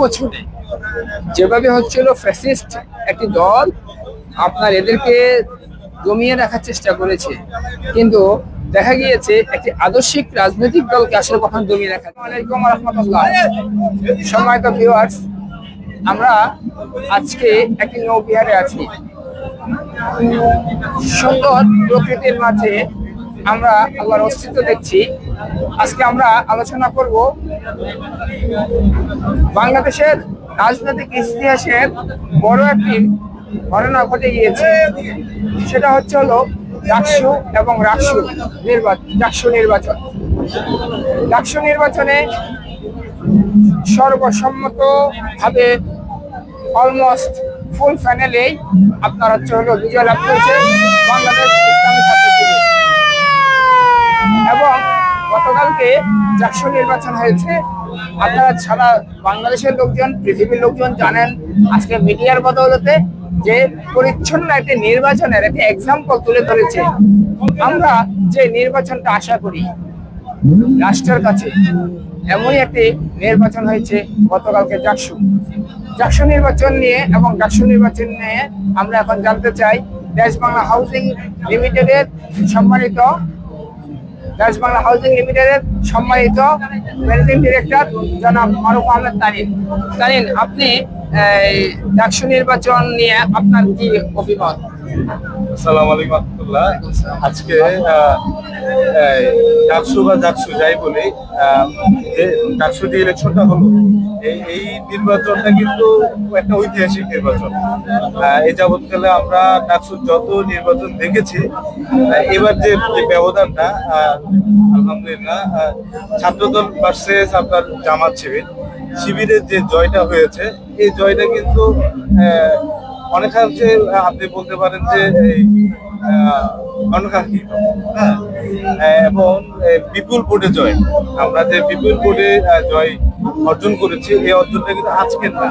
বছরে যেভাবে হচ্ছিল ফ্যাসিস্ট একটি দল আপনার এদেরকে দমিয়ে রাখার চেষ্টা করেছে, কিন্তু দেখা গিয়েছে একটি আদর্শিক রাজনৈতিক দলকে আসলে কখন দমিয়ে রাখা। আসসালামু আলাইকুম ওয়া রাহমাতুল্লাহ। সম্মানিত ভিউয়ার্স, আমরা আজকে একটি নৌবিহারে আছি। সুন্দর প্রকৃতির মাঝে আমরা আল্লাহর অস্তিত্ব দেখছি। আজকে আমরা আলোচনা করব বাংলাদেশের রাজনৈতিক ইতিহাসের বড় একটি ঘটনা ঘটে গিয়েছে। সেটা হচ্ছে হলো ডাকসু এবং রাকসু নির্বাচন। ডাকসু নির্বাচনে সর্বসম্মতভাবে অলমোস্ট ফুল প্যানেলেই আপনার হচ্ছে হলো বিজয় লাভ করেছে বাংলাদেশ ইসলামী ছাত্র শিবির। এবং গতকালকে ডাকসু নির্বাচন হয়েছে। আপনারা সারা বাংলাদেশের লোকজন, পৃথিবীর লোকজন জানেন আজকে মিডিয়ার বদৌলতে যে পরিচ্ছন্ন একটি নির্বাচনের একটি এক্সাম্পল তুলে ধরেছে। আমরা যে নির্বাচনটা আশা করি রাষ্ট্রের কাছে, এমনই একটি নির্বাচন হয়েছে গতকালকে ডাকসু নির্বাচন নিয়ে। এবং ডাকসু নির্বাচন নিয়ে আমরা এখন জানতে চাই দেশ বাংলা হাউজিং লিমিটেডের সম্মানিত ম্যানেজিং ডিরেক্টর জনাব মারুফ আহমেদ তারিন। আপনি ডাকসু নির্বাচন নিয়ে আপনার কি অভিমত? আসসালামু আলাইকুম রাহমাতুল্লাহ। আজকে ডাকসু যাই বলি, যে ডাকসু যে ইলেকশনটা হলো, এই নির্বাচনটা কিন্তু একটা ঐতিহাসিক নির্বাচন। এই যাবৎকালে আমরা ডাকসুর যত নির্বাচন দেখেছি, এবার যে ব্যবধানটা আলহামদুলিল্লাহ ছাত্রদল ভার্সেস আপনার জামাত শিবিরের যে জয়টা হয়েছে, এই জয়টা কিন্তু অনেকাংশে আপনি বলতে পারেন যে অনাকাঙ্ক্ষিত, এবং বিপুল ভোটে জয়। আমরা যে বিপুল ভোটে জয় অর্জন করেছি, এই অর্জনটা কিন্তু আজকের না।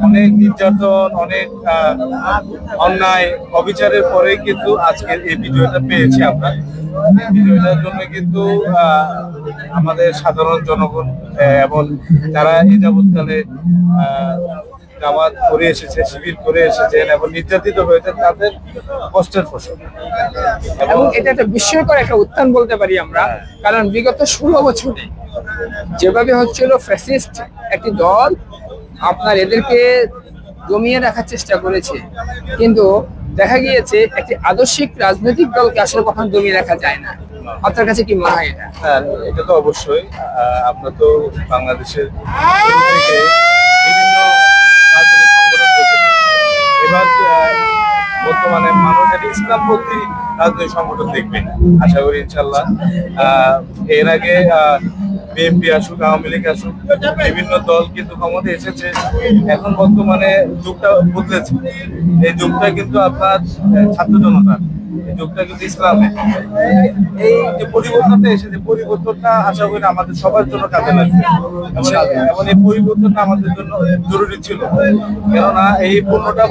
অনেক নির্যাতন, অনেক অন্যায় অবিচারের পরে কিন্তু আজকের এই বিজয়টা পেয়েছি আমরা। বিজয়টার জন্য কিন্তু আমাদের সাধারণ জনগণ এবং যারা এই যাবৎকালে জামাত করে এসেছে, শিবির করে এসেছেন এবং নির্যাতিত হয়েছে, তাদের কষ্টের ফসল। এবং এটা একটা বিস্ময়কর একটা উত্থান বলতে পারি আমরা। কারণ বিগত 16 বছরে যেভাবে হচ্ছিল ফ্যাসিস্ট একটি দল আপনার এদেরকে দমিয়ে রাখার চেষ্টা করেছে, কিন্তু দেখা গিয়েছে একটি আদর্শিক রাজনৈতিক দলকে আসলে কখন দমিয়ে রাখা যায় না। আপনার কাছে কি মনে হয় এটা? হ্যাঁ, এটা তো অবশ্যই। আমরা তো বাংলাদেশের বিভিন্ন রাজনৈতিক সংগঠন দেখেছি। এবার বর্তমানে মানুষ একটা ইসলামপন্থী রাজনৈতিক সংগঠন দেখবেন, আশা করি ইনশাল্লাহ। এর আগে বিএনপি আসুক, আওয়ামী লীগ আসুক, বিভিন্ন দল কিন্তু ক্ষমতায় এসেছে। এখন বর্তমানে যুগটা বদলেছে। এই যুগটা কিন্তু আপনার ছাত্র জনতার, এই যুগটা কিন্তু ইসলামের। এই যে পরিবর্তনটা এসেছে, পরিবর্তনটা আশা করি আমাদের সবার জন্য কাজে লাগবে। এবং এই পরিবর্তনটা আমাদের জন্য জরুরি ছিল। কেননা এই 15টা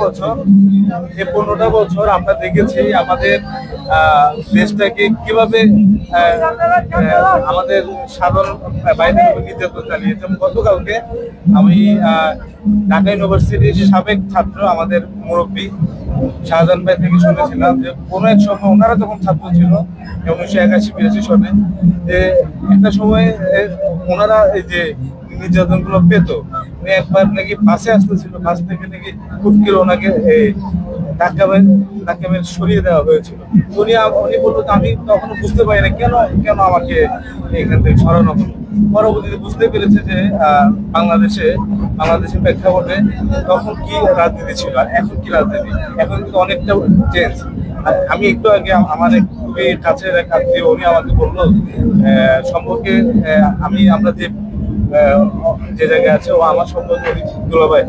বছর আমরা দেখেছি আমাদের দেশটাকে কিভাবে আমাদের সাধারণ বাইরে নির্যাতন চালিয়েছে। গতকালকে আমি ঢাকা ইউনিভার্সিটির সাবেক ছাত্র, আমাদের মুরব্বী শাহজাহান ভাই থেকে শুনেছিলাম যে কোনো এক সময় ওনারা যখন ছাত্র ছিল 1981-82 সনে, যে একটা সময় ওনারা এই যে নির্যাতন গুলো পেত, উনি একবার নাকি বাসে আসতেছিল, বাস থেকে নাকি হুটকির ওনাকে ধাক্কা মেরে সরিয়ে দেওয়া হয়েছিল। উনি বললো আমি তখনও বুঝতে পারি না কেন আমাকে এখান থেকে সরানো হলো। পরবর্তীতে বুঝতে পেরেছে যে বাংলাদেশের প্রেক্ষাপটে তখন কি রাজনীতি ছিল আর এখন কি রাজনীতি, এখন কিন্তু অনেকটা চেঞ্জ। আমি একটু আগে আমার খুবই কাছের এক আত্মীয়, উনি আমাকে বললো সম্পর্কে আমরা যে জায়গায় আছে, ও আমার সম্পর্কে দুলাভাই।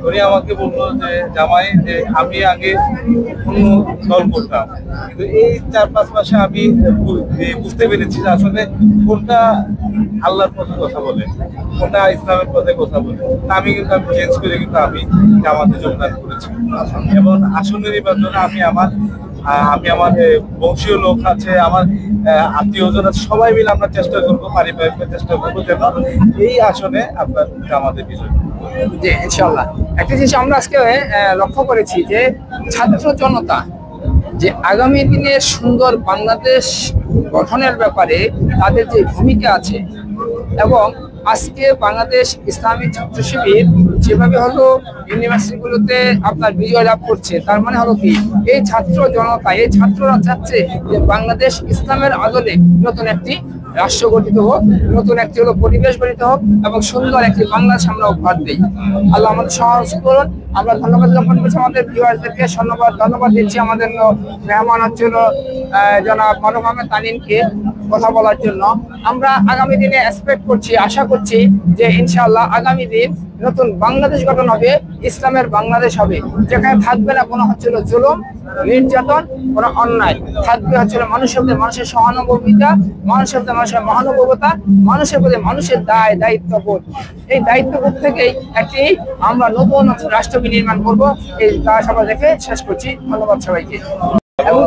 উনি আমাকে বললো যে জামাই, যে আমি আগে অন্য দল করতাম, কিন্তু এই 4-5 মাসে আমি বুঝতে পেরেছি যে আসলে কোনটা আল্লাহর পথে কথা বলে, কোনটা ইসলামের পথে কথা বলে। আমি চেঞ্জ করে কিন্তু আমি জামাতে যোগদান করেছি। এবং আসন্ন নির্বাচনে আমি আমার বংশীয় লোক আছে, আমার আত্মীয়জন সবাই মিলে আমরা চেষ্টা করবো, পারিবারিক চেষ্টা করবো যেন এই আসনে আপনার আমাদের বিজয়। জি ইনশাআল্লাহ। একটা জিনিস আমরা আজকে লক্ষ্য করেছি যে ছাত্র জনতা যে আগামী দিনের সুন্দর বাংলাদেশ গঠনের ব্যাপারে তাদের যে ভূমিকা আছে, এবং আজকে বাংলাদেশ ইসলামী ছাত্র শিবির যেভাবে হলো ইউনিভার্সিটিগুলোতে আপনার বিজয় লাভ করছে, তার মানে হলো কি এই ছাত্র জনতা, এই ছাত্ররা চাচ্ছে যে বাংলাদেশ ইসলামের আদলে নতুন একটি রাষ্ট্র গঠিত হোক, নতুন একটি হলো পরিবেশ গঠিত হোক, এবং সুন্দর একটি বাংলাদেশ আমরা উপহার দিই। আল্লাহ আমাদের সহজ করুন। আমরা ধন্যবাদ জ্ঞাপন করছি আমাদের ভিউয়ারদেরকে, ধন্যবাদ দিচ্ছি আমাদের মেহমান হচ্ছিল জনাব মারুফ আহমেদ তানিনকে কথা বলার জন্য। আমরা আগামী দিনে এক্সপেক্ট করছি, আশা করছি যে ইনশাআল্লাহ আগামী দিন নতুন বাংলাদেশ গঠন হবে, ইসলামের বাংলাদেশ হবে, যেখানে থাকবে না কোনো হচ্ছিল জুলুম, নির্যাতন, কোনো অন্যায়, থাকবে হচ্ছিল মানুষের প্রতি মানুষের সহানুভূতিতা, মানুষের প্রতি মানুষের মহানুভবতা, মানুষের প্রতি মানুষের দায়িত্ববোধ। এই দায়িত্ববোধ থেকেই একটি আমরা নতুন রাষ্ট্র নির্মাণ করবো, এই সবাই দেখে শেষ করছি। ধন্যবাদ সবাইকে। এবং